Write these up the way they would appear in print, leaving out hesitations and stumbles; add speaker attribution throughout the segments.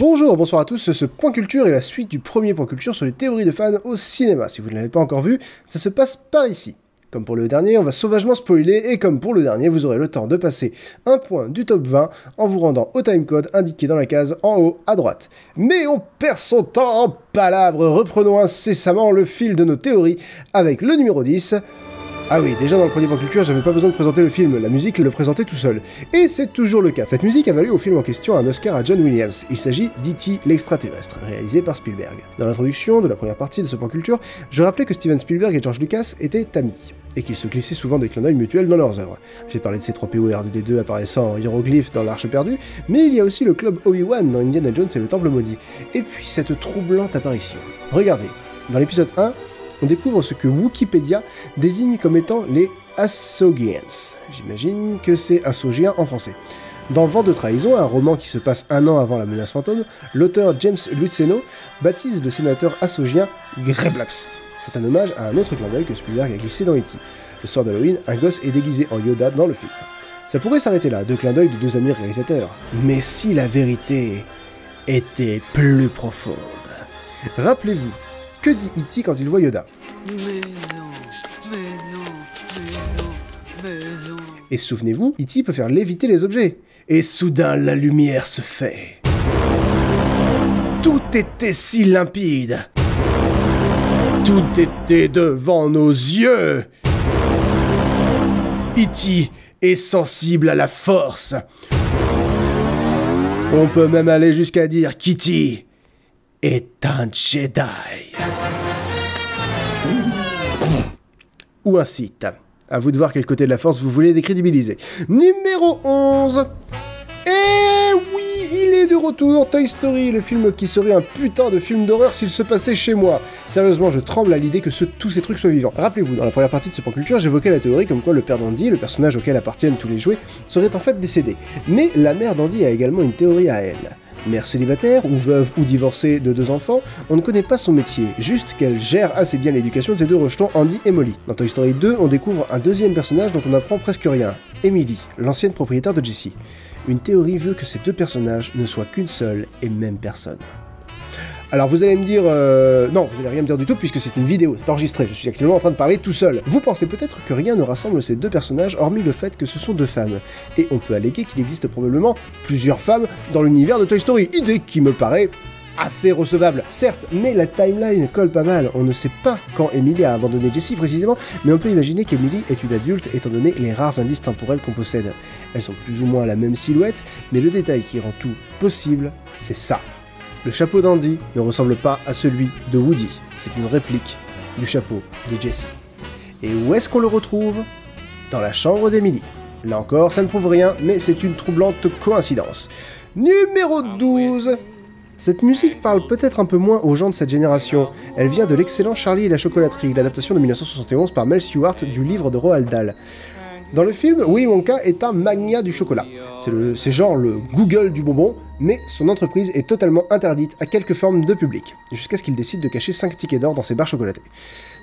Speaker 1: Bonjour, bonsoir à tous, ce Point Culture est la suite du premier Point Culture sur les théories de fans au cinéma. Si vous ne l'avez pas encore vu, ça se passe par ici. Comme pour le dernier, on va sauvagement spoiler, et comme pour le dernier, vous aurez le temps de passer un point du top 20 en vous rendant au timecode indiqué dans la case en haut à droite. Mais on perd son temps en palabres, reprenons incessamment le fil de nos théories avec le numéro 10... Ah oui, déjà dans le premier Point Culture, j'avais pas besoin de présenter le film, la musique le présentait tout seul. Et c'est toujours le cas. Cette musique a valu au film en question un Oscar à John Williams. Il s'agit d'E.T. l'extraterrestre, réalisé par Spielberg. Dans l'introduction de la première partie de ce Point Culture, je rappelais que Steven Spielberg et George Lucas étaient amis, et qu'ils se glissaient souvent des clins d'œil mutuels dans leurs œuvres. J'ai parlé de C-3PO et R2-D2 apparaissant en hiéroglyphe dans l'Arche perdue, mais il y a aussi le club Obi-Wan dans Indiana Jones et le Temple maudit. Et puis cette troublante apparition. Regardez, dans l'épisode 1, on découvre ce que Wikipédia désigne comme étant les Asogians. J'imagine que c'est Asogiens en français. Dans Vent de trahison, un roman qui se passe un an avant la menace fantôme, l'auteur James Luceno baptise le sénateur Asogien Greblaps. C'est un hommage à un autre clin d'œil que Spielberg a glissé dans E.T. Le soir d'Halloween, un gosse est déguisé en Yoda dans le film. Ça pourrait s'arrêter là, deux clins d'œil de deux amis réalisateurs. Mais si la vérité était plus profonde? Rappelez-vous, que dit E.T. quand il voit Yoda? Maison. Et souvenez-vous, E.T. peut faire léviter les objets. Et soudain, la lumière se fait. Tout était si limpide. Tout était devant nos yeux. E.T. est sensible à la force. On peut même aller jusqu'à dire qu'E.T. est un Jedi. Ou un Sith. À vous de voir quel côté de la force vous voulez décrédibiliser. Numéro 11. Et oui, il est de retour, Toy Story, le film qui serait un putain de film d'horreur s'il se passait chez moi. Sérieusement, je tremble à l'idée que tous ces trucs soient vivants. Rappelez-vous, dans la première partie de ce Point Culture, j'évoquais la théorie comme quoi le père d'Andy, le personnage auquel appartiennent tous les jouets, serait en fait décédé. Mais la mère d'Andy a également une théorie à elle. Mère célibataire, ou veuve, ou divorcée de 2 enfants, on ne connaît pas son métier, juste qu'elle gère assez bien l'éducation de ses 2 rejetons, Andy et Molly. Dans Toy Story 2, on découvre un deuxième personnage dont on apprend presque rien, Emily, l'ancienne propriétaire de Jessie. Une théorie veut que ces 2 personnages ne soient qu'une seule et même personne. Alors vous allez me dire... Non, vous allez rien me dire du tout puisque c'est une vidéo, c'est enregistré, je suis actuellement en train de parler tout seul. Vous pensez peut-être que rien ne rassemble ces 2 personnages hormis le fait que ce sont 2 femmes. Et on peut alléguer qu'il existe probablement plusieurs femmes dans l'univers de Toy Story, idée qui me paraît assez recevable. Certes, mais la timeline colle pas mal, on ne sait pas quand Emily a abandonné Jessie précisément, mais on peut imaginer qu'Emily est une adulte étant donné les rares indices temporels qu'on possède. Elles sont plus ou moins la même silhouette, mais le détail qui rend tout possible, c'est ça. Le chapeau d'Andy ne ressemble pas à celui de Woody, c'est une réplique du chapeau de Jessie. Et où est-ce qu'on le retrouve? Dans la chambre d'Emily. Là encore, ça ne prouve rien, mais c'est une troublante coïncidence. Numéro 12. Cette musique parle peut-être un peu moins aux gens de cette génération. Elle vient de l'excellent Charlie et la chocolaterie, l'adaptation de 1971 par Mel Stewart du livre de Roald Dahl. Dans le film, Willy Wonka est un magnat du chocolat. C'est genre le Google du bonbon, mais son entreprise est totalement interdite à quelque forme de public, jusqu'à ce qu'il décide de cacher 5 tickets d'or dans ses barres chocolatées.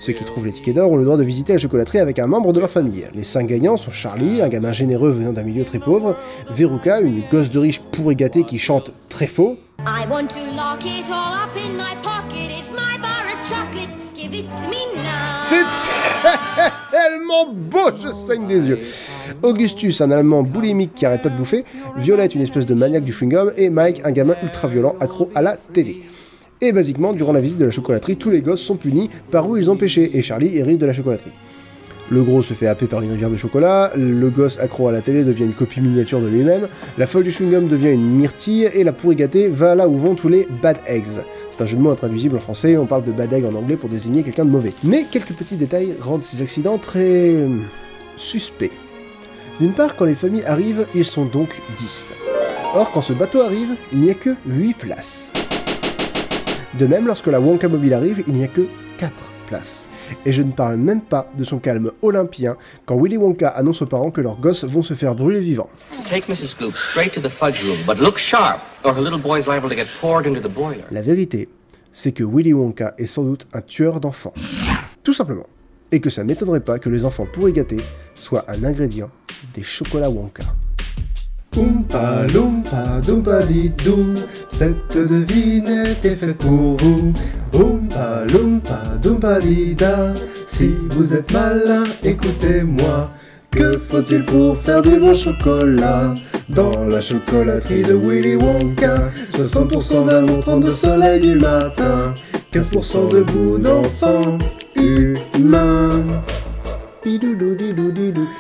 Speaker 1: Ceux qui trouvent les tickets d'or ont le droit de visiter la chocolaterie avec un membre de leur famille. Les 5 gagnants sont Charlie, un gamin généreux venant d'un milieu très pauvre, Veruca, une gosse de riche pourri gâtée qui chante très faux, I want to lock it all up in my pocket, it's my bar of chocolates, give it to me now. C'est tellement beau, je saigne des yeux. Augustus, un Allemand boulimique qui arrête pas de bouffer, Violette, une espèce de maniaque du chewing-gum, et Mike, un gamin ultra violent accro à la télé. Et basiquement, durant la visite de la chocolaterie, tous les gosses sont punis par où ils ont pêché, et Charlie hérite de la chocolaterie. Le gros se fait happer par une rivière de chocolat, le gosse accro à la télé devient une copie miniature de lui-même, la folle du chewing-gum devient une myrtille, et la pourri gâtée va là où vont tous les bad eggs. C'est un jeu de mots intraduisible en français, on parle de bad egg en anglais pour désigner quelqu'un de mauvais. Mais quelques petits détails rendent ces accidents très... suspects. D'une part, quand les familles arrivent, ils sont donc 10. Or, quand ce bateau arrive, il n'y a que 8 places. De même, lorsque la Wonka Mobile arrive, il n'y a que 4 places. Et je ne parle même pas de son calme olympien quand Willy Wonka annonce aux parents que leurs gosses vont se faire brûler vivants. La vérité, c'est que Willy Wonka est sans doute un tueur d'enfants. Tout simplement. Et que ça m'étonnerait pas que les enfants pourri gâtés soient un ingrédient des chocolats Wonka. Oompa loompa doompa didou, cette devinette est faite pour vous. Oompa loompa doompa dida, si vous êtes malin, écoutez-moi. Que faut-il pour faire du bon chocolat? Dans la chocolaterie de Willy Wonka, 60% d'amour, 30 de soleil du matin, 15% de goût d'enfant humain.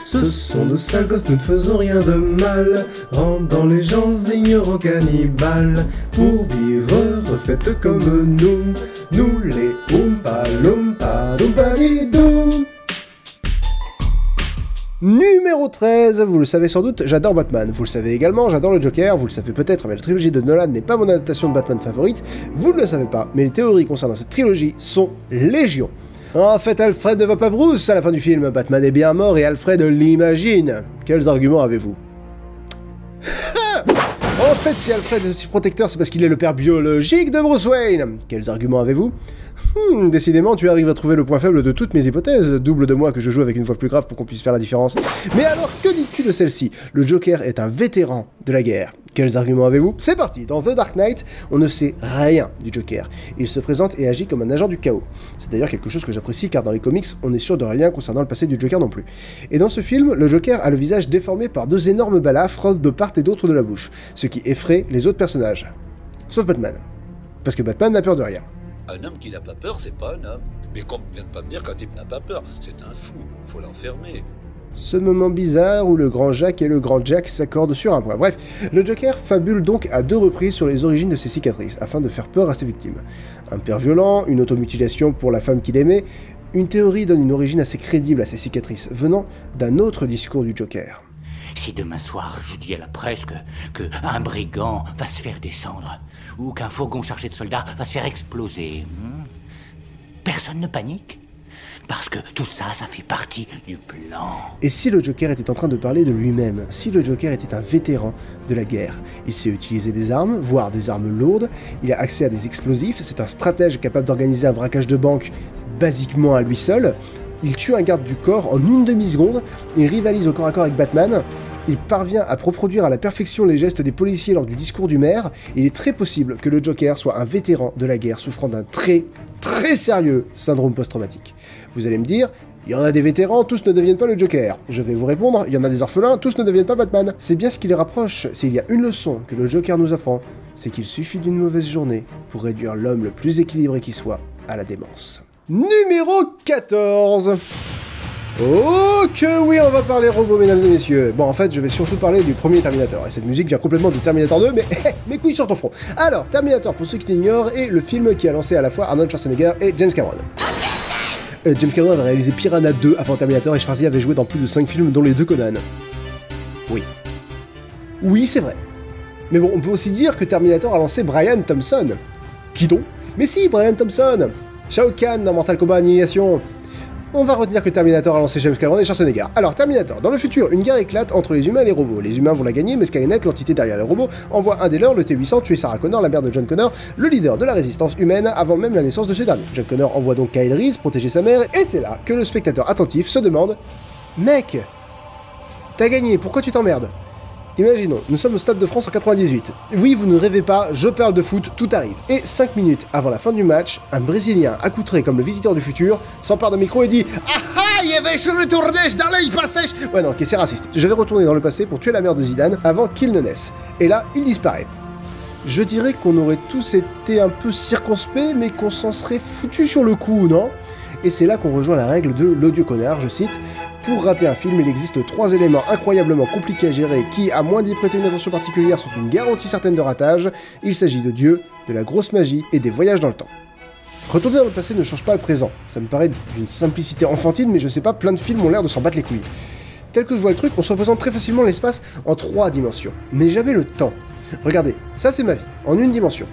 Speaker 1: Ce sont de sales gosses, nous ne faisons rien de mal, rendant les gens ignorants cannibales. Pour vivre, refaites comme nous, nous les Oompa Loompa Doompa Didou. Numéro 13, vous le savez sans doute, j'adore Batman. Vous le savez également, j'adore le Joker. Vous le savez peut-être, mais la trilogie de Nolan n'est pas mon adaptation de Batman favorite. Vous ne le savez pas, mais les théories concernant cette trilogie sont légion. En fait, Alfred ne voit pas Bruce à la fin du film. Batman est bien mort et Alfred l'imagine. Quels arguments avez-vous? En fait, si Alfred est aussi protecteur, c'est parce qu'il est le père biologique de Bruce Wayne. Quels arguments avez-vous? Décidément, tu arrives à trouver le point faible de toutes mes hypothèses. Double de moi que je joue avec une voix plus grave pour qu'on puisse faire la différence. Mais alors, que dis-tu de celle-ci? Le Joker est un vétéran de la guerre. Quels arguments avez-vous? C'est parti. Dans The Dark Knight, on ne sait rien du Joker. Il se présente et agit comme un agent du chaos. C'est d'ailleurs quelque chose que j'apprécie car dans les comics, on n'est sûr de rien concernant le passé du Joker non plus. Et dans ce film, le Joker a le visage déformé par deux énormes balafres de part et d'autre de la bouche, ce qui effraie les autres personnages. Sauf Batman. Parce que Batman n'a peur de rien.
Speaker 2: Un homme qui n'a pas peur, c'est pas un homme. Mais comme vient de pas me dire qu'un type n'a pas peur, c'est un fou, faut l'enfermer.
Speaker 1: Ce moment bizarre où le grand Jacques et le grand Jack s'accordent sur un point. Bref, le Joker fabule donc à 2 reprises sur les origines de ses cicatrices, afin de faire peur à ses victimes. Un père violent, une automutilation pour la femme qu'il aimait, une théorie donne une origine assez crédible à ses cicatrices, venant d'un autre discours du Joker.
Speaker 3: Si demain soir je dis à la presse que un brigand va se faire descendre, ou qu'un fourgon chargé de soldats va se faire exploser, personne ne panique? Parce que tout ça, ça fait partie du plan.
Speaker 1: Et si le Joker était en train de parler de lui-même? Si le Joker était un vétéran de la guerre? Il sait utiliser des armes, voire des armes lourdes, il a accès à des explosifs, c'est un stratège capable d'organiser un braquage de banque basiquement à lui seul, il tue un garde du corps en une demi-seconde, il rivalise au corps à corps avec Batman, il parvient à reproduire à la perfection les gestes des policiers lors du discours du maire, et il est très possible que le Joker soit un vétéran de la guerre souffrant d'un très sérieux syndrome post-traumatique. Vous allez me dire, il y en a des vétérans, tous ne deviennent pas le Joker. Je vais vous répondre, il y en a des orphelins, tous ne deviennent pas Batman. C'est bien ce qui les rapproche. S'il y a une leçon que le Joker nous apprend, c'est qu'il suffit d'une mauvaise journée pour réduire l'homme le plus équilibré qui soit à la démence. Numéro 14. Oh que oui, on va parler robots, mesdames et messieurs. Bon, en fait, je vais surtout parler du premier Terminator. Et cette musique vient complètement de Terminator 2, mais mes couilles sur ton front. Alors, Terminator, pour ceux qui l'ignorent, est le film qui a lancé à la fois Arnold Schwarzenegger et James Cameron. James Cameron avait réalisé Piranha 2 avant Terminator et Schwarzenegger avait joué dans plus de 5 films, dont les 2 Conan. Oui. Oui, c'est vrai. Mais bon, on peut aussi dire que Terminator a lancé Brian Thompson. Qui donc? Mais si, Brian Thompson. Shao Kahn dans Mortal Kombat Annihilation. On va retenir que Terminator a lancé James Cameron et Schwarzenegger. Alors, Terminator. Dans le futur, une guerre éclate entre les humains et les robots. Les humains vont la gagner, mais Skynet, l'entité derrière les robots, envoie un des leurs, le T-800, tuer Sarah Connor, la mère de John Connor, le leader de la résistance humaine, avant même la naissance de ce dernier. John Connor envoie donc Kyle Reese protéger sa mère, et c'est là que le spectateur attentif se demande « Mec, t'as gagné, pourquoi tu t'emmerdes ?» Imaginons, nous sommes au Stade de France en 98. Oui, vous ne rêvez pas, je parle de foot, tout arrive. Et 5 minutes avant la fin du match, un Brésilien accoutré comme le visiteur du futur s'empare d'un micro et dit « Ah ah, il y avait je retournais dans l'œil passé !» Ouais non, ok, c'est raciste. Je vais retourner dans le passé pour tuer la mère de Zidane avant qu'il ne naisse. Et là, il disparaît. Je dirais qu'on aurait tous été un peu circonspects, mais qu'on s'en serait foutu sur le coup, non? Et c'est là qu'on rejoint la règle de l'odieux connard, je cite. Pour rater un film, il existe 3 éléments incroyablement compliqués à gérer qui, à moins d'y prêter une attention particulière, sont une garantie certaine de ratage. Il s'agit de Dieu, de la grosse magie et des voyages dans le temps. Retourner dans le passé ne change pas le présent. Ça me paraît d'une simplicité enfantine, mais je sais pas, plein de films ont l'air de s'en battre les couilles. Tel que je vois le truc, on se représente très facilement l'espace en 3 dimensions, mais jamais le temps. Regardez, ça c'est ma vie, en une dimension.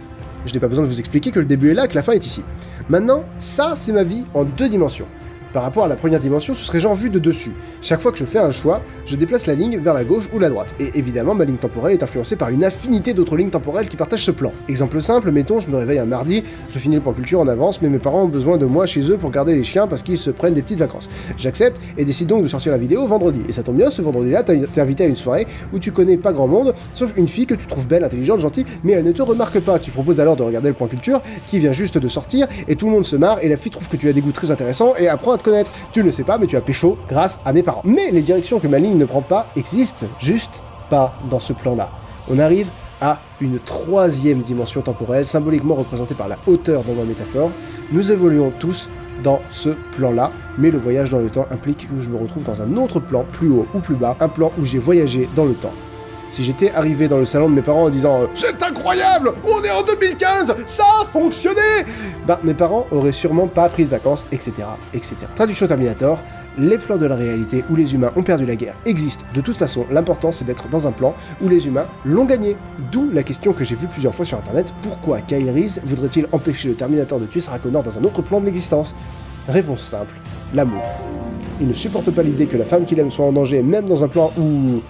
Speaker 1: Je n'ai pas besoin de vous expliquer que le début est là, que la fin est ici. Maintenant, ça c'est ma vie en 2 dimensions. Par rapport à la première dimension, ce serait genre vu de dessus. Chaque fois que je fais un choix, je déplace la ligne vers la gauche ou la droite. Et évidemment, ma ligne temporelle est influencée par une infinité d'autres lignes temporelles qui partagent ce plan. Exemple simple, mettons, je me réveille un mardi, je finis le point culture en avance, mais mes parents ont besoin de moi chez eux pour garder les chiens parce qu'ils se prennent des petites vacances. J'accepte et décide donc de sortir la vidéo vendredi. Et ça tombe bien, ce vendredi-là, t'es invité à une soirée où tu connais pas grand monde, sauf une fille que tu trouves belle, intelligente, gentille, mais elle ne te remarque pas. Tu proposes alors de regarder le point culture, qui vient juste de sortir, et tout le monde se marre, et la fille trouve que tu as des goûts très intéressants, et apprend à te connaître. Tu ne le sais pas, mais tu as pécho grâce à mes parents. Mais les directions que ma ligne ne prend pas existent juste pas dans ce plan-là. On arrive à une troisième dimension temporelle, symboliquement représentée par la hauteur dans ma métaphore. Nous évoluons tous dans ce plan-là, mais le voyage dans le temps implique que je me retrouve dans un autre plan, plus haut ou plus bas, un plan où j'ai voyagé dans le temps. Si j'étais arrivé dans le salon de mes parents en disant « C'est incroyable, on est en 2015, ça a fonctionné !» bah, mes parents auraient sûrement pas pris de vacances, etc., etc. Traduction Terminator, les plans de la réalité où les humains ont perdu la guerre existent. De toute façon, l'important c'est d'être dans un plan où les humains l'ont gagné. D'où la question que j'ai vue plusieurs fois sur internet, pourquoi Kyle Reese voudrait-il empêcher le Terminator de tuer Sarah Connor dans un autre plan de l'existence? Réponse simple, l'amour. Il ne supporte pas l'idée que la femme qu'il aime soit en danger, même dans un plan où...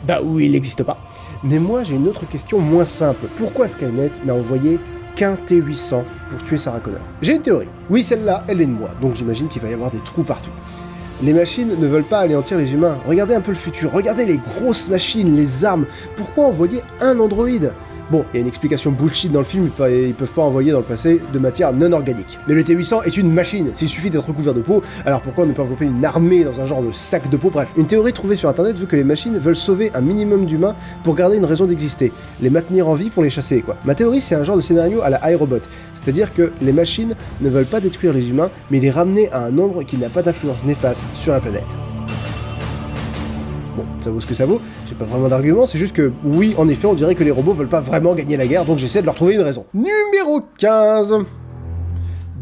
Speaker 1: bah où il n'existe pas. Mais moi j'ai une autre question moins simple. Pourquoi Skynet n'a envoyé qu'un T-800 pour tuer Sarah Connor? J'ai une théorie. Oui, celle-là, elle est de moi, donc j'imagine qu'il va y avoir des trous partout. Les machines ne veulent pas anéantir les humains. Regardez un peu le futur, regardez les grosses machines, les armes. Pourquoi envoyer un androïde? Bon, il y a une explication bullshit dans le film, ils peuvent pas envoyer dans le passé de matière non organique. Mais le T-800 est une machine, s'il suffit d'être recouvert de peau, alors pourquoi ne pas envelopper une armée dans un genre de sac de peau? Bref, une théorie trouvée sur internet veut que les machines veulent sauver un minimum d'humains pour garder une raison d'exister, les maintenir en vie pour les chasser, quoi. Ma théorie, c'est un genre de scénario à la iRobot, c'est-à-dire que les machines ne veulent pas détruire les humains, mais les ramener à un nombre qui n'a pas d'influence néfaste sur la planète. Bon, ça vaut ce que ça vaut, j'ai pas vraiment d'argument, c'est juste que, oui, en effet, on dirait que les robots veulent pas vraiment gagner la guerre, donc j'essaie de leur trouver une raison. Numéro 15.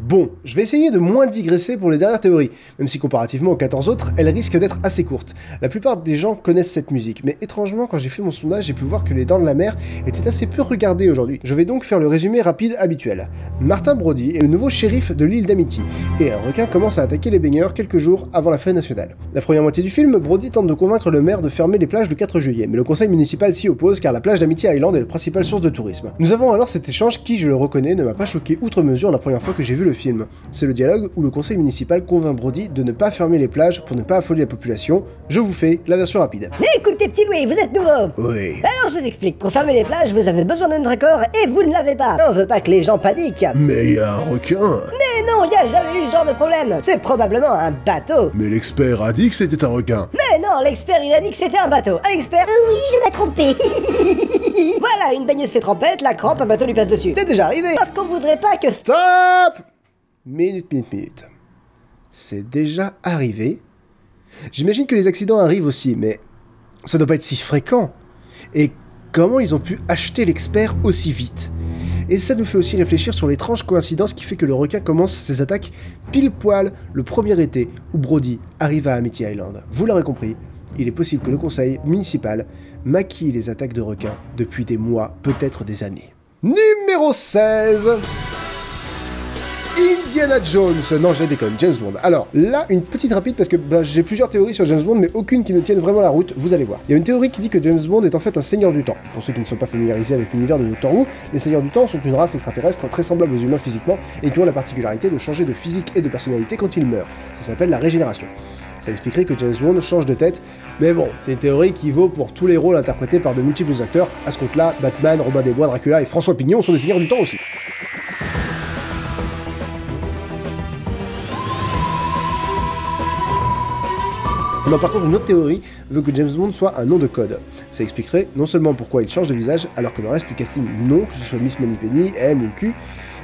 Speaker 1: Bon, je vais essayer de moins digresser pour les dernières théories, même si comparativement aux 14 autres, elles risquent d'être assez courtes. La plupart des gens connaissent cette musique, mais étrangement, quand j'ai fait mon sondage, j'ai pu voir que les Dents de la Mer étaient assez peu regardées aujourd'hui. Je vais donc faire le résumé rapide habituel. Martin Brody est le nouveau shérif de l'île d'Amity, et un requin commence à attaquer les baigneurs quelques jours avant la fête nationale. La première moitié du film, Brody tente de convaincre le maire de fermer les plages le 4 juillet, mais le conseil municipal s'y oppose car la plage d'Amity Island est la principale source de tourisme. Nous avons alors cet échange qui, je le reconnais, ne m'a pas choqué outre mesure la première fois que j'ai vu le film. C'est le dialogue où le conseil municipal convainc Brody de ne pas fermer les plages pour ne pas affoler la population. Je vous fais la version rapide.
Speaker 4: Mais écoutez petit Louis, vous êtes nouveau.
Speaker 1: Oui.
Speaker 4: Alors je vous explique, pour fermer les plages, vous avez besoin d'un accord et vous ne l'avez pas. On veut pas que les gens paniquent.
Speaker 1: Mais il y a un requin.
Speaker 4: Mais non, y a jamais eu ce genre de problème. C'est probablement un bateau.
Speaker 1: Mais l'expert a dit que c'était un requin.
Speaker 4: Mais non, l'expert il a dit que c'était un bateau. À l'expert, oui, je m'ai trompé. Voilà, une baigneuse fait trempette, la crampe, un bateau lui passe dessus. C'est déjà arrivé. Parce qu'on voudrait pas que...
Speaker 1: Stop. Minute. C'est déjà arrivé. J'imagine que les accidents arrivent aussi, mais ça doit pas être si fréquent. Et comment ils ont pu acheter l'expert aussi vite? Et ça nous fait aussi réfléchir sur l'étrange coïncidence qui fait que le requin commence ses attaques pile poil le premier été où Brody arrive à Amity Island. Vous l'aurez compris, il est possible que le conseil municipal maquille les attaques de requins depuis des mois, peut-être des années. Numéro 16. Indiana Jones, non je déconne, James Bond. Alors là, une petite rapide parce que j'ai plusieurs théories sur James Bond, mais aucune qui ne tienne vraiment la route, vous allez voir. Il y a une théorie qui dit que James Bond est en fait un seigneur du temps. Pour ceux qui ne sont pas familiarisés avec l'univers de Doctor Who, les seigneurs du temps sont une race extraterrestre très semblable aux humains physiquement et qui ont la particularité de changer de physique et de personnalité quand ils meurent. Ça s'appelle la régénération. Ça expliquerait que James Bond change de tête, mais bon, c'est une théorie qui vaut pour tous les rôles interprétés par de multiples acteurs. À ce compte-là, Batman, Robin des Bois, Dracula et François Pignon sont des seigneurs du temps aussi. Non, par contre, une autre théorie veut que James Bond soit un nom de code. Ça expliquerait non seulement pourquoi il change de visage, alors que le reste du casting non, que ce soit Miss Moneypenny, M ou Q,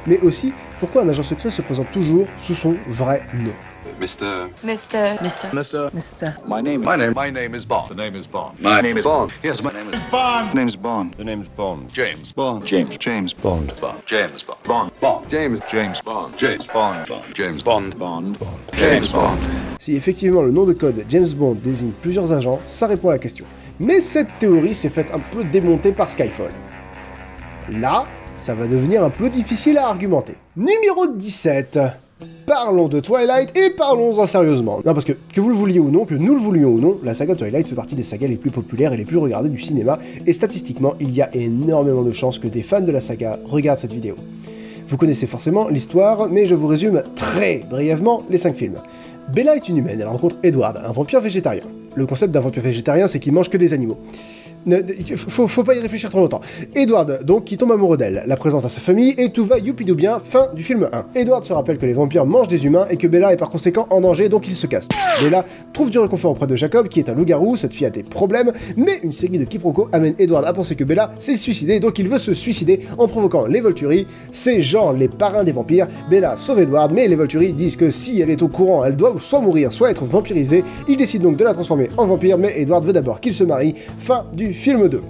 Speaker 1: mais aussi pourquoi un agent secret se présente toujours sous son vrai nom.
Speaker 5: Mr.
Speaker 6: My name is Bond. The name is Bond.
Speaker 5: My name is Bond.
Speaker 6: Yes, my name is Bond.
Speaker 5: Name's Bond.
Speaker 6: The name's Bond.
Speaker 5: James.
Speaker 6: Bond.
Speaker 5: James.
Speaker 6: Bond.
Speaker 5: James Bond.
Speaker 6: Bond.
Speaker 5: Bond.
Speaker 6: James.
Speaker 5: Bond.
Speaker 6: James. Bond.
Speaker 5: James
Speaker 6: Bond.
Speaker 5: Bond.
Speaker 6: Bond.
Speaker 5: James Bond.
Speaker 1: Si effectivement le nom de code James Bond désigne plusieurs agents, ça répond à la question. Mais cette théorie s'est faite un peu démonter par Skyfall. Là, ça va devenir un peu difficile à argumenter. Numéro 17. parlons de Twilight et parlons-en sérieusement. Non, parce que vous le vouliez ou non, que nous le voulions ou non, la saga Twilight fait partie des sagas les plus populaires et les plus regardées du cinéma, et statistiquement, il y a énormément de chances que des fans de la saga regardent cette vidéo. Vous connaissez forcément l'histoire, mais je vous résume très brièvement les 5 films. Bella est une humaine, elle rencontre Edward, un vampire végétarien. Le concept d'un vampire végétarien, c'est qu'il mange que des animaux. Faut pas y réfléchir trop longtemps. Edward, donc, qui tombe amoureux d'elle, la présente à sa famille, et tout va youpidou bien, fin du film 1. Edward se rappelle que les vampires mangent des humains et que Bella est par conséquent en danger, donc il se casse. Bella trouve du réconfort auprès de Jacob, qui est un loup-garou, cette fille a des problèmes, mais une série de quiproquos amène Edward à penser que Bella s'est suicidée, donc il veut se suicider en provoquant les Volturi, ces gens les parrains des vampires. Bella sauve Edward, mais les Volturi disent que si elle est au courant, elle doit soit mourir, soit être vampirisée. Il décide donc de la transformer en vampire, mais Edward veut d'abord qu'il se marie. Fin du film 2.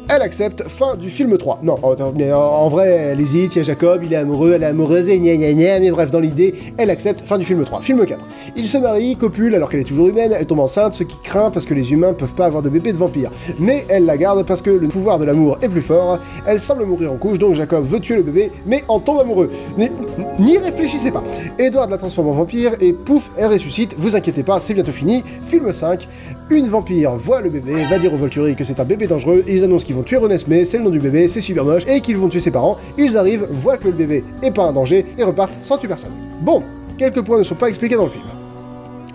Speaker 1: Elle accepte, fin du film 3. Non, en vrai, elle hésite, il y a Jacob, il est amoureux, elle est amoureuse, et gna gna gna, mais bref, dans l'idée, elle accepte, fin du film 3. Film 4. Il se marie, copule, alors qu'elle est toujours humaine, elle tombe enceinte, ce qui craint parce que les humains peuvent pas avoir de bébé de vampire. Mais elle la garde parce que le pouvoir de l'amour est plus fort, elle semble mourir en couche, donc Jacob veut tuer le bébé, mais en tombe amoureux. N'y réfléchissez pas. Edward la transforme en vampire, et pouf, elle ressuscite, vous inquiétez pas, c'est bientôt fini. Film 5. Une vampire voit le bébé, va dire aux Volturi que c'est un bébé dangereux, ils annoncent qu'ils vont tuer Renesmee, c'est le nom du bébé, c'est super moche, et qu'ils vont tuer ses parents. Ils arrivent, voient que le bébé est pas un danger, et repartent sans tuer personne. Bon, quelques points ne sont pas expliqués dans le film.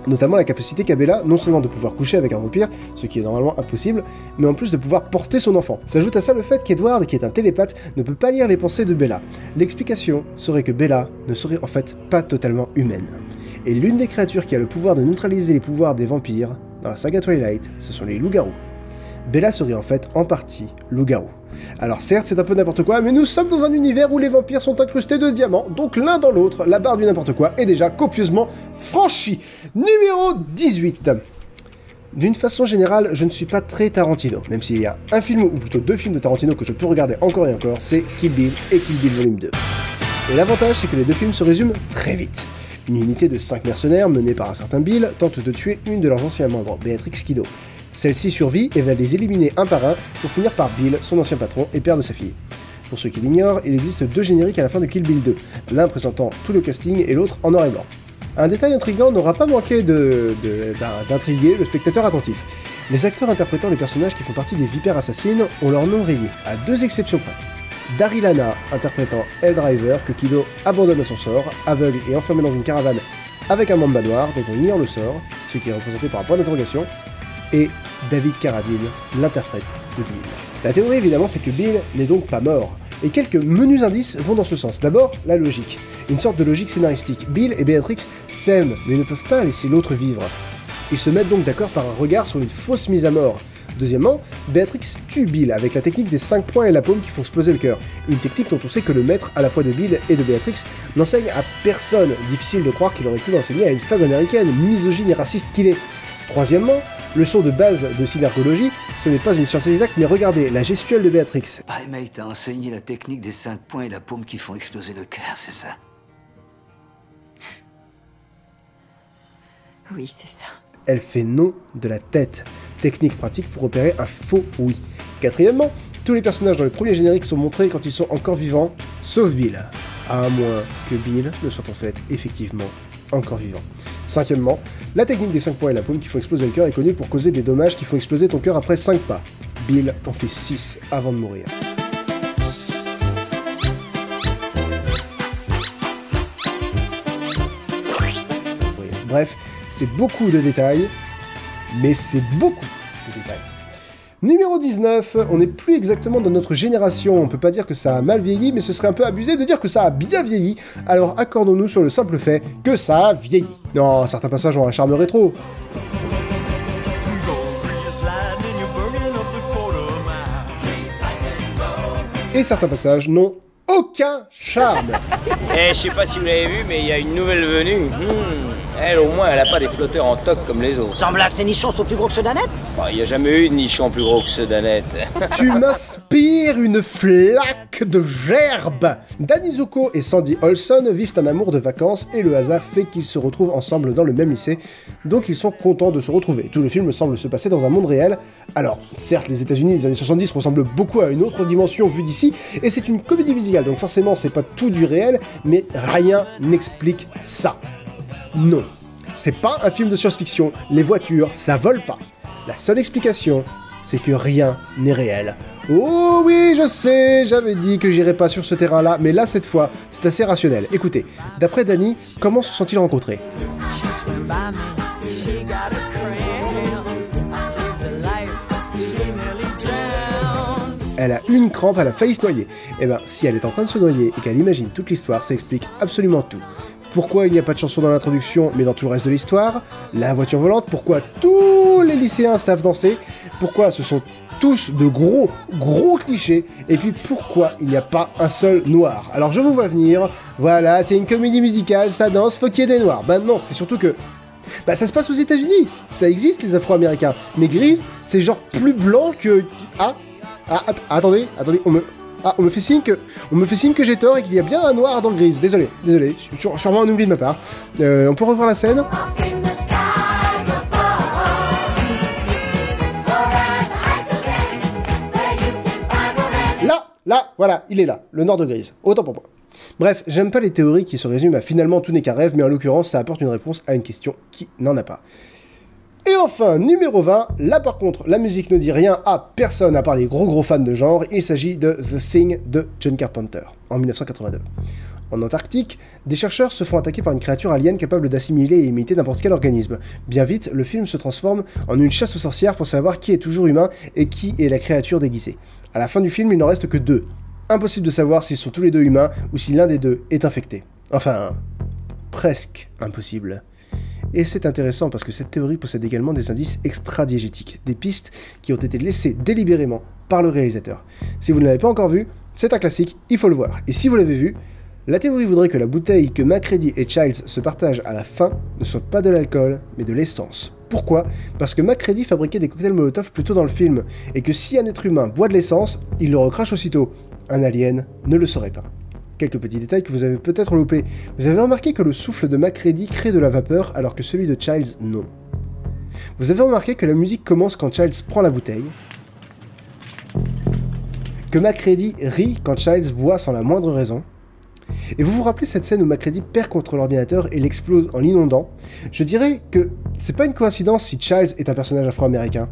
Speaker 1: Notamment la capacité qu'a Bella, non seulement de pouvoir coucher avec un vampire, ce qui est normalement impossible, mais en plus de pouvoir porter son enfant. S'ajoute à ça le fait qu'Edward, qui est un télépathe, ne peut pas lire les pensées de Bella. L'explication serait que Bella ne serait en fait pas totalement humaine. Et l'une des créatures qui a le pouvoir de neutraliser les pouvoirs des vampires, dans la saga Twilight, ce sont les loups-garous. Bella serait en fait en partie loup-garou. Alors certes, c'est un peu n'importe quoi, mais nous sommes dans un univers où les vampires sont incrustés de diamants, donc l'un dans l'autre, la barre du n'importe quoi est déjà copieusement franchie. Numéro 18. D'une façon générale, je ne suis pas très Tarantino, même s'il y a un film, ou plutôt 2 films de Tarantino que je peux regarder encore et encore, c'est Kill Bill et Kill Bill Volume 2. Et l'avantage, c'est que les 2 films se résument très vite. Une unité de 5 mercenaires menée par un certain Bill tente de tuer une de leurs anciens membres, Beatrix Kiddo. Celle-ci survit et va les éliminer un par un pour finir par Bill, son ancien patron et père de sa fille. Pour ceux qui l'ignorent, il existe 2 génériques à la fin de Kill Bill 2, l'un présentant tout le casting et l'autre en noir et blanc. Un détail intriguant n'aura pas manqué d'intriguer le spectateur attentif. Les acteurs interprétant les personnages qui font partie des vipères assassines ont leur nom rayé, à 2 exceptions près. Daryl Hannah, interprétant Elle Driver, que Kiddo abandonne à son sort, aveugle et enfermé dans une caravane avec un mamba noir dont on ignore le sort, ce qui est représenté par un point d'interrogation, et David Carradine, l'interprète de Bill. La théorie évidemment c'est que Bill n'est donc pas mort, et quelques menus indices vont dans ce sens. D'abord, la logique. Une sorte de logique scénaristique. Bill et Beatrix s'aiment, mais ne peuvent pas laisser l'autre vivre. Ils se mettent donc d'accord par un regard sur une fausse mise à mort. Deuxièmement, Beatrix tue Bill avec la technique des 5 points et la paume qui font exploser le cœur. Une technique dont on sait que le maître, à la fois de Bill et de Beatrix, n'enseigne à personne. Difficile de croire qu'il aurait pu l'enseigner à une femme américaine, misogyne et raciste qu'il est. Troisièmement, leçon de base de synergologie, ce n'est pas une science exacte, mais regardez, la gestuelle de Beatrix.
Speaker 7: Pai Mei t'a enseigné la technique des 5 points et la paume qui font exploser le cœur, c'est ça?
Speaker 8: Oui, c'est ça.
Speaker 1: Elle fait non de la tête. Technique pratique pour opérer un faux oui. Quatrièmement, tous les personnages dans le premier générique sont montrés quand ils sont encore vivants, sauf Bill. À moins que Bill ne soit en fait effectivement encore vivant. Cinquièmement, la technique des 5 points et la paume qui font exploser le cœur est connue pour causer des dommages qui font exploser ton cœur après 5 pas. Bill en fait 6 avant de mourir. Bref, c'est beaucoup de détails, mais c'est beaucoup de détails. Numéro 19, on n'est plus exactement dans notre génération, on peut pas dire que ça a mal vieilli, mais ce serait un peu abusé de dire que ça a bien vieilli, alors accordons-nous sur le simple fait que ça a vieilli. Non, certains passages ont un charme rétro. Et certains passages n'ont aucun charme.
Speaker 9: Eh, je sais pas si vous l'avez vu, mais il y a une nouvelle venue.
Speaker 8: Elle, au moins, elle a pas des flotteurs en toc comme les autres.
Speaker 9: Semble que ces nichons sont plus gros que ceux d'Annette.
Speaker 8: Il n'y a jamais eu de nichon plus gros que ceux d'Annette.
Speaker 1: Tu m'inspires une flaque de gerbe. Danny Zuko et Sandy Olson vivent un amour de vacances et le hasard fait qu'ils se retrouvent ensemble dans le même lycée, donc ils sont contents de se retrouver. Tout le film semble se passer dans un monde réel. Alors, certes, les États-Unis des années 70 ressemblent beaucoup à une autre dimension vue d'ici, et c'est une comédie musicale, donc forcément c'est pas tout du réel, mais rien n'explique ça. Non, c'est pas un film de science-fiction, les voitures, ça vole pas. La seule explication, c'est que rien n'est réel. Oh oui, je sais, j'avais dit que j'irais pas sur ce terrain-là, mais là, cette fois, c'est assez rationnel. Écoutez, d'après Danny, comment se sont-ils rencontrés? Elle a eu une crampe, elle a failli se noyer. Eh ben, si elle est en train de se noyer et qu'elle imagine toute l'histoire, ça explique absolument tout. Pourquoi il n'y a pas de chanson dans l'introduction, mais dans tout le reste de l'histoire? La voiture volante, pourquoi tous les lycéens savent danser? Pourquoi ce sont tous de gros clichés? Et puis pourquoi il n'y a pas un seul noir? Alors je vous vois venir, voilà, c'est une comédie musicale, ça danse, faut qu'il y ait des noirs. Ben non, c'est surtout que... Bah ça se passe aux États-Unis, ça existe les Afro-Américains. Mais Grease, c'est genre plus blanc que... Attendez, on me fait signe que j'ai tort et qu'il y a bien un noir dans le Grease. Désolé, sûrement un oubli de ma part. On peut revoir la scène? Là, voilà, il est là, le nord de Grease. Autant pour moi. Bref, j'aime pas les théories qui se résument à finalement tout n'est qu'un rêve, mais en l'occurrence, ça apporte une réponse à une question qui n'en a pas. Et enfin, numéro 20, là par contre, la musique ne dit rien à personne à part les gros fans de genre, il s'agit de The Thing de John Carpenter, en 1982. En Antarctique, des chercheurs se font attaquer par une créature alien capable d'assimiler et imiter n'importe quel organisme. Bien vite, le film se transforme en une chasse aux sorcières pour savoir qui est toujours humain et qui est la créature déguisée. À la fin du film, il n'en reste que 2. Impossible de savoir s'ils sont tous les deux humains ou si l'un des deux est infecté. Enfin, presque impossible. Et c'est intéressant parce que cette théorie possède également des indices extra-diégétiques, des pistes qui ont été laissées délibérément par le réalisateur. Si vous ne l'avez pas encore vu, c'est un classique, il faut le voir. Et si vous l'avez vu, la théorie voudrait que la bouteille que MacReady et Childs se partagent à la fin ne soit pas de l'alcool, mais de l'essence. Pourquoi? Parce que MacReady fabriquait des cocktails Molotov plus tôt dans le film, et que si un être humain boit de l'essence, il le recrache aussitôt. Un alien ne le saurait pas. Quelques petits détails que vous avez peut-être loupés. Vous avez remarqué que le souffle de MacReady crée de la vapeur, alors que celui de Childs, non. Vous avez remarqué que la musique commence quand Childs prend la bouteille, que MacReady rit quand Childs boit sans la moindre raison. Et vous vous rappelez cette scène où MacReady perd contre l'ordinateur et l'explose en l'inondant? Je dirais que c'est pas une coïncidence si Childs est un personnage afro-américain.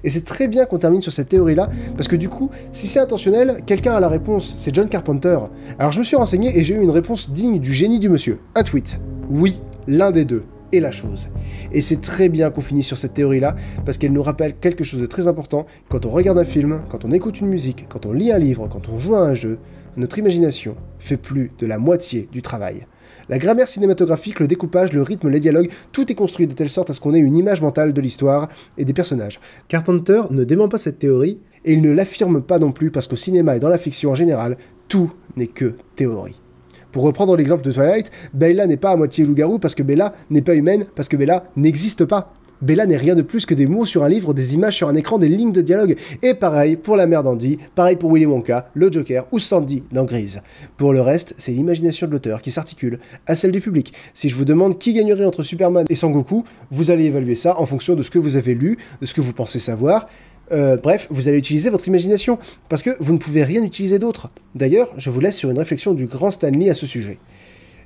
Speaker 1: Et c'est très bien qu'on termine sur cette théorie-là, parce que du coup, si c'est intentionnel, quelqu'un a la réponse, c'est John Carpenter. Alors je me suis renseigné et j'ai eu une réponse digne du génie du monsieur. Un tweet. Oui, l'un des deux est la chose. Et c'est très bien qu'on finisse sur cette théorie-là, parce qu'elle nous rappelle quelque chose de très important. Quand on regarde un film, quand on écoute une musique, quand on lit un livre, quand on joue à un jeu, notre imagination fait plus de la moitié du travail. La grammaire cinématographique, le découpage, le rythme, les dialogues, tout est construit de telle sorte à ce qu'on ait une image mentale de l'histoire et des personnages. Carpenter ne dément pas cette théorie, et il ne l'affirme pas non plus parce qu'au cinéma et dans la fiction en général, tout n'est que théorie. Pour reprendre l'exemple de Twilight, Bella n'est pas à moitié loup-garou parce que Bella n'est pas humaine, parce que Bella n'existe pas. Bella n'est rien de plus que des mots sur un livre, des images sur un écran, des lignes de dialogue. Et pareil pour la mère d'Andy, pareil pour Willy Wonka, le Joker ou Sandy dans Grease. Pour le reste, c'est l'imagination de l'auteur qui s'articule à celle du public. Si je vous demande qui gagnerait entre Superman et Sangoku, vous allez évaluer ça en fonction de ce que vous avez lu, de ce que vous pensez savoir. Bref, vous allez utiliser votre imagination, parce que vous ne pouvez rien utiliser d'autre. D'ailleurs, je vous laisse sur une réflexion du grand Stan Lee à ce sujet.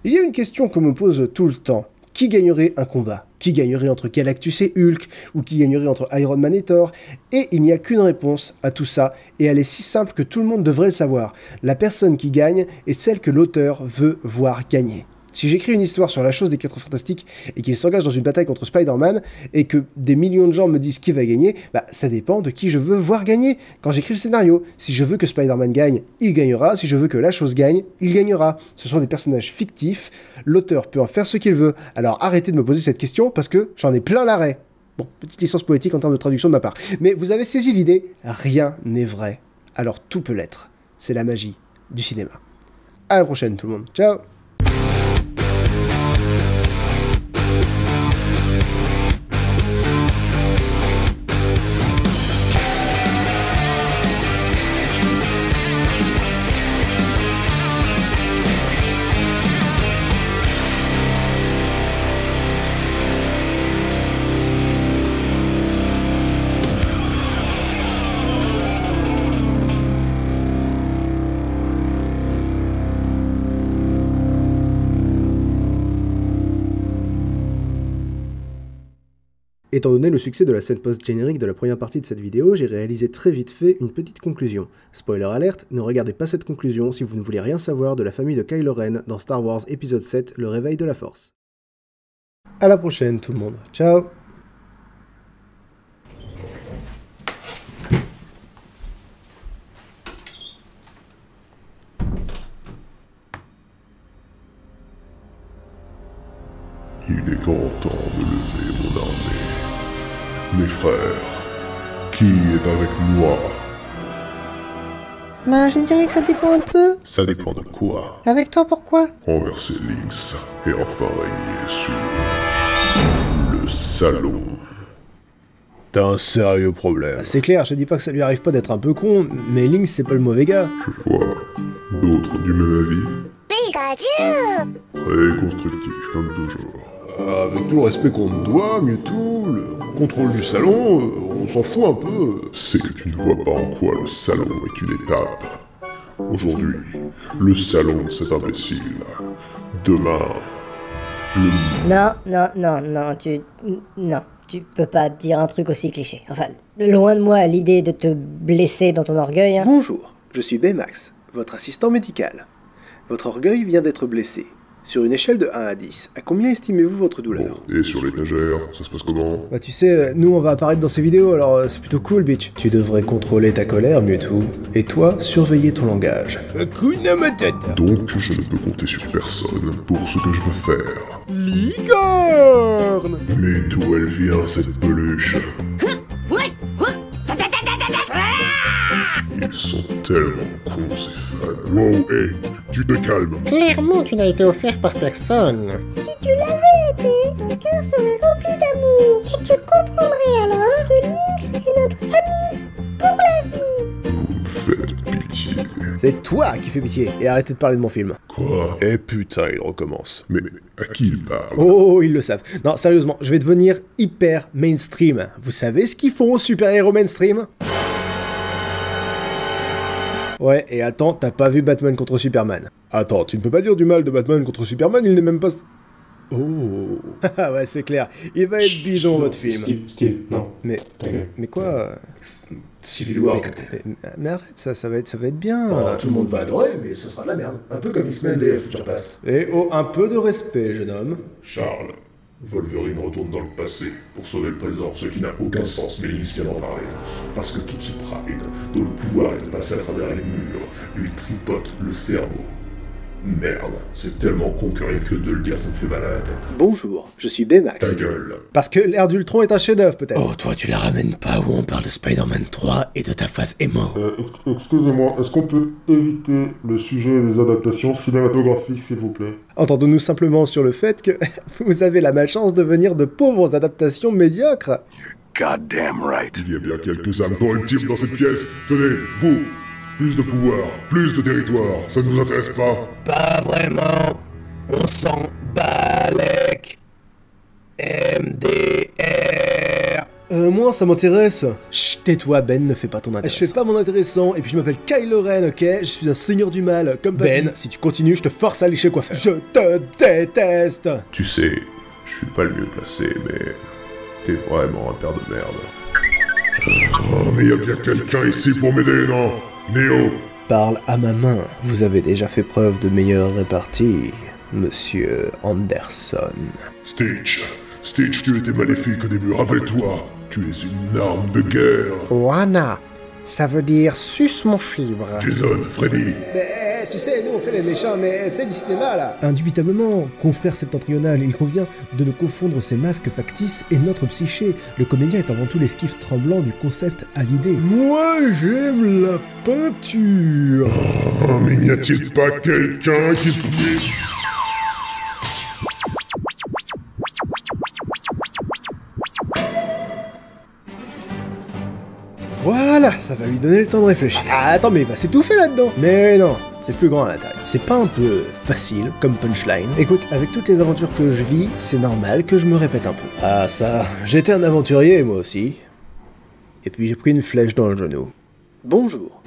Speaker 1: Il y a une question qu'on me pose tout le temps. Qui gagnerait un combat? Qui gagnerait entre Galactus et Hulk? Ou qui gagnerait entre Iron Man et Thor? Et il n'y a qu'une réponse à tout ça, et elle est si simple que tout le monde devrait le savoir. La personne qui gagne est celle que l'auteur veut voir gagner. Si j'écris une histoire sur la chose des 4 Fantastiques et qu'il s'engage dans une bataille contre Spider-Man et que des millions de gens me disent qui va gagner, bah ça dépend de qui je veux voir gagner. Quand j'écris le scénario, si je veux que Spider-Man gagne, il gagnera. Si je veux que la chose gagne, il gagnera. Ce sont des personnages fictifs, l'auteur peut en faire ce qu'il veut. Alors arrêtez de me poser cette question parce que j'en ai plein l'arrêt. Bon, petite licence poétique en termes de traduction de ma part. Mais vous avez saisi l'idée, rien n'est vrai. Alors tout peut l'être. C'est la magie du cinéma. À la prochaine tout le monde. Ciao. Étant donné le succès de la scène post-générique de la première partie de cette vidéo, j'ai réalisé très vite fait une petite conclusion. Spoiler alerte, ne regardez pas cette conclusion si vous ne voulez rien savoir de la famille de Kylo Ren dans Star Wars épisode 7, le réveil de la Force. À la prochaine tout le monde, ciao.
Speaker 10: Il est grand temps de lever mon armée. Mes frères, qui est avec moi?
Speaker 11: Ben, je dirais que ça dépend un peu.
Speaker 10: Ça dépend de quoi?
Speaker 11: Avec toi, pourquoi?
Speaker 10: Renverser Lynx et enfin régner sur le salon.
Speaker 1: T'as un sérieux problème. C'est clair, je dis pas que ça lui arrive pas d'être un peu con, mais Lynx c'est pas le mauvais gars.
Speaker 10: Je vois d'autres du même avis.
Speaker 11: Pikachu!
Speaker 10: Très constructif comme toujours.
Speaker 1: Avec tout le respect qu'on te doit, Mewtwo, le contrôle du salon, on s'en fout un peu.
Speaker 10: C'est que tu ne vois pas en quoi le salon est une étape. Aujourd'hui, le salon de cet imbécile. Demain, le...
Speaker 4: Non, tu peux pas dire un truc aussi cliché. Enfin, loin de moi l'idée de te blesser dans ton orgueil. Hein.
Speaker 1: Bonjour, je suis Baymax, votre assistant médical. Votre orgueil vient d'être blessé. Sur une échelle de 1 à 10, à combien estimez-vous votre douleur?
Speaker 10: Et sur l'étagère, ça se passe comment?
Speaker 1: Bah tu sais, nous on va apparaître dans ces vidéos, alors c'est plutôt cool, bitch. Tu devrais contrôler ta colère, Mewtwo. Et toi, surveiller ton langage. Hakuna Matata.
Speaker 10: Donc je ne peux compter sur personne pour ce que je veux faire.
Speaker 1: Licorne.
Speaker 10: Mais d'où elle vient cette peluche? Ils sont tellement cons ces fans. Wow, hey, tu te calmes.
Speaker 11: Clairement, tu n'as été offert par personne.
Speaker 12: Si tu l'avais été, ton cœur serait rempli d'amour. Et tu comprendrais alors que Lynx est notre ami pour la vie.
Speaker 10: Vous me faites pitié.
Speaker 1: C'est toi qui fais pitié, et arrêtez de parler de mon film.
Speaker 10: Quoi?
Speaker 1: Eh putain, il recommence.
Speaker 10: Mais à qui il parle?
Speaker 1: Oh, ils le savent. Non, sérieusement, je vais devenir hyper mainstream. Vous savez ce qu'ils font aux super-héros mainstream? Ouais, et attends, t'as pas vu Batman contre Superman? Attends, tu ne peux pas dire du mal de Batman contre Superman, il n'est même pas... Oh. Ouais, c'est clair, il va être bidon votre film.
Speaker 10: Steve, non.
Speaker 1: Mais quoi?
Speaker 10: Civil War,
Speaker 1: mais arrête, ça va être bien.
Speaker 10: Tout le monde va adorer, mais ce sera de la merde. Un peu comme X-Men et Future Past.
Speaker 1: Et oh, un peu de respect, jeune homme.
Speaker 10: Charles, Wolverine retourne dans le passé pour sauver le présent, ce qui n'a aucun sens, mais Lynx vient d'en parler. Parce que Kitty Pryde, dont le pouvoir est de passer à travers les murs, lui tripote le cerveau. Merde, c'est tellement con que rien que de le dire, ça me fait mal à la tête.
Speaker 1: Bonjour, je suis Baymax.
Speaker 10: Ta gueule.
Speaker 1: Parce que l'ère d'Ultron est un chef-d'œuvre, peut-être.
Speaker 11: Oh, toi, tu la ramènes pas où on parle de Spider-Man 3 et de ta phase emo.
Speaker 10: Excusez-moi, est-ce qu'on peut éviter le sujet des adaptations cinématographiques, s'il vous plaît?
Speaker 1: Entendons-nous simplement sur le fait que vous avez la malchance de venir de pauvres adaptations médiocres.
Speaker 10: Goddamn right. Il y a bien quelques âmes corruptibles dans cette pièce. Tenez, vous, plus de pouvoir, plus de territoire, ça ne vous intéresse pas?
Speaker 11: Pas vraiment. On s'en balèque. MDR.
Speaker 1: Moi, ça m'intéresse. Chut, tais-toi, Ben, ne fais pas ton intéressant. Je fais pas mon intéressant, et puis je m'appelle Kylo Ren, ok? Je suis un seigneur du mal, comme Ben. Si tu continues, je te force à lécher quoi faire. Je te déteste.
Speaker 10: Tu sais, je suis pas le mieux placé, mais t'es vraiment un père de merde. Oh, mais y a bien quelqu'un ici pour m'aider, non? Neo.
Speaker 1: Parle à ma main. Vous avez déjà fait preuve de meilleure répartie, monsieur Anderson.
Speaker 10: Stitch, tu étais maléfique au début, rappelle-toi. Tu es une arme de guerre.
Speaker 11: Wana, ça veut dire suce mon fibre.
Speaker 10: Jason, Freddy.
Speaker 1: Mais tu sais, nous on fait les méchants, mais c'est du cinéma là. Indubitablement, confrère septentrional, il convient de ne confondre ces masques factices et notre psyché. Le comédien est avant tout l'esquif tremblant du concept à l'idée. Moi j'aime la peinture.
Speaker 10: Oh, mais n'y a-t-il pas quelqu'un qui pouvait...
Speaker 1: Voilà, ça va lui donner le temps de réfléchir. Ah, attends, mais il va s'étouffer là-dedans. Mais non, c'est plus grand à la taille. C'est pas un peu facile comme punchline? Écoute, avec toutes les aventures que je vis, c'est normal que je me répète un peu. Ah ça, j'étais un aventurier moi aussi. Et puis j'ai pris une flèche dans le genou. Bonjour.